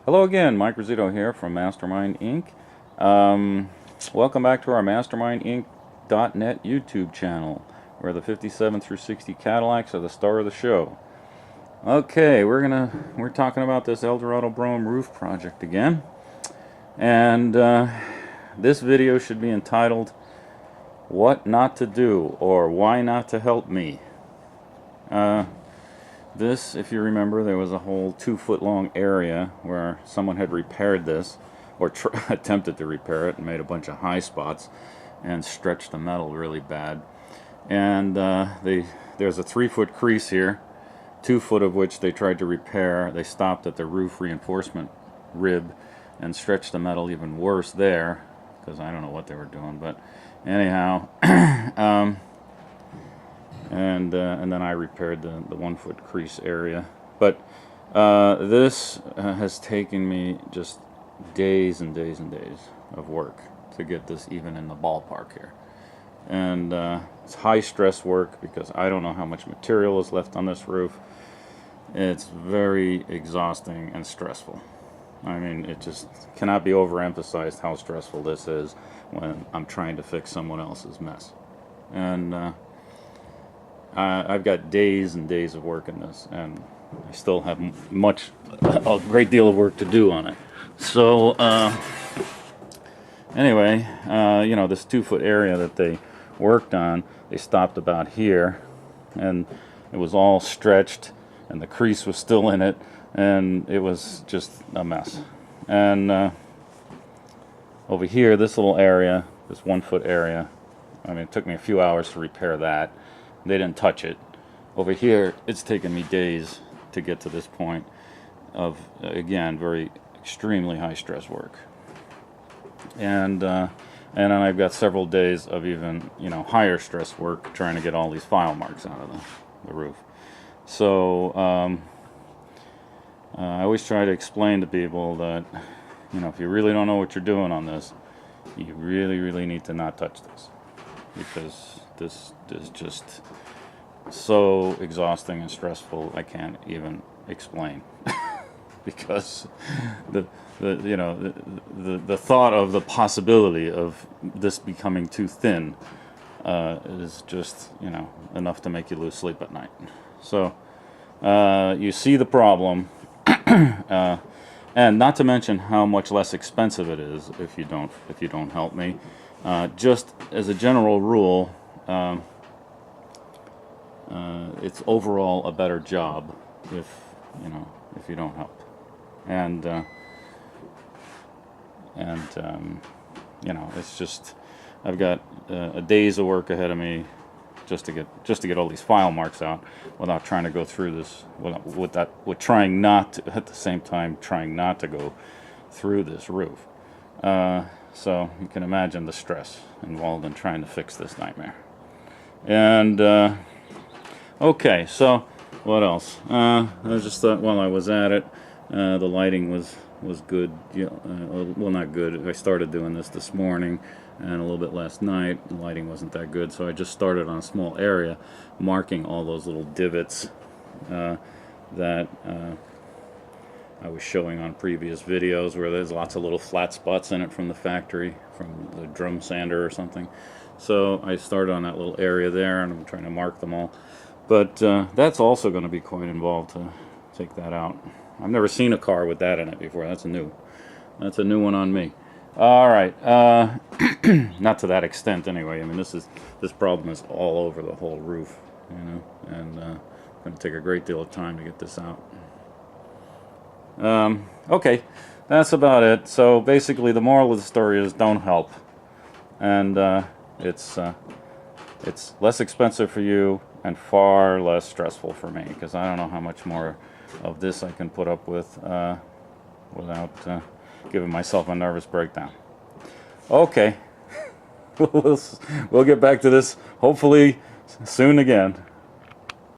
Hello again, Mike Rizzuto here from Mastermind Inc. Welcome back to our Mastermindinc.net YouTube channel, where the 57 through 60 Cadillacs are the star of the show. Okay, we're talking about this Eldorado Brougham roof project again, and this video should be entitled "What Not to Do" or "Why Not to Help Me." This, if you remember, there was a whole 2-foot long area where someone had repaired this, or attempted to repair it, and made a bunch of high spots and stretched the metal really bad. And there's a 3-foot crease here, 2 foot of which they tried to repair. They stopped at the roof reinforcement rib and stretched the metal even worse there, because I don't know what they were doing, but anyhow. And then I repaired the 1-foot crease area. But this has taken me just days and days and days of work to get this even in the ballpark here. And it's high stress work because I don't know how much material is left on this roof. It's very exhausting and stressful. I mean, it just cannot be overemphasized how stressful this is when I'm trying to fix someone else's mess. And I've got days and days of work in this, and I still have a great deal of work to do on it. So anyway, this 2-foot area that they worked on, they stopped about here, and it was all stretched, and the crease was still in it, and it was just a mess. And over here, this little area, this 1-foot area, I mean, it took me a few hours to repair that. They didn't touch it. Over here, it's taken me days to get to this point of, again, very extremely high stress work. And then I've got several days of even, higher stress work trying to get all these file marks out of the roof. So I always try to explain to people that, if you really don't know what you're doing on this, you really, really need to not touch this, because this is just so exhausting and stressful I can't even explain. Because the thought of the possibility of this becoming too thin is just enough to make you lose sleep at night. So you see the problem, and not to mention how much less expensive it is if you don't help me. Just as a general rule, it's overall a better job if you don't help. And it's just, I've got a days of work ahead of me just to get all these file marks out without trying to go through this, with trying not to, at the same time, trying not to go through this roof. So you can imagine the stress involved in trying to fix this nightmare. And okay, so what else? I just thought while I was at it, the lighting was good. Well, not good. I started doing this morning and a little bit last night. The lighting wasn't that good, so I just started on a small area, marking all those little divots that I was showing on previous videos, where there's lots of little flat spots in it from the factory, from the drum sander or something. So I started on that little area there, and I'm trying to mark them all. But that's also going to be quite involved to take that out. I've never seen a car with that in it before. That's a new one on me. All right, not to that extent anyway. I mean, this problem is all over the whole roof, and it's going to take a great deal of time to get this out. Okay, that's about it. So basically, the moral of the story is don't help, and it's less expensive for you and far less stressful for me, because I don't know how much more of this I can put up with without giving myself a nervous breakdown. Okay, we'll get back to this hopefully soon again.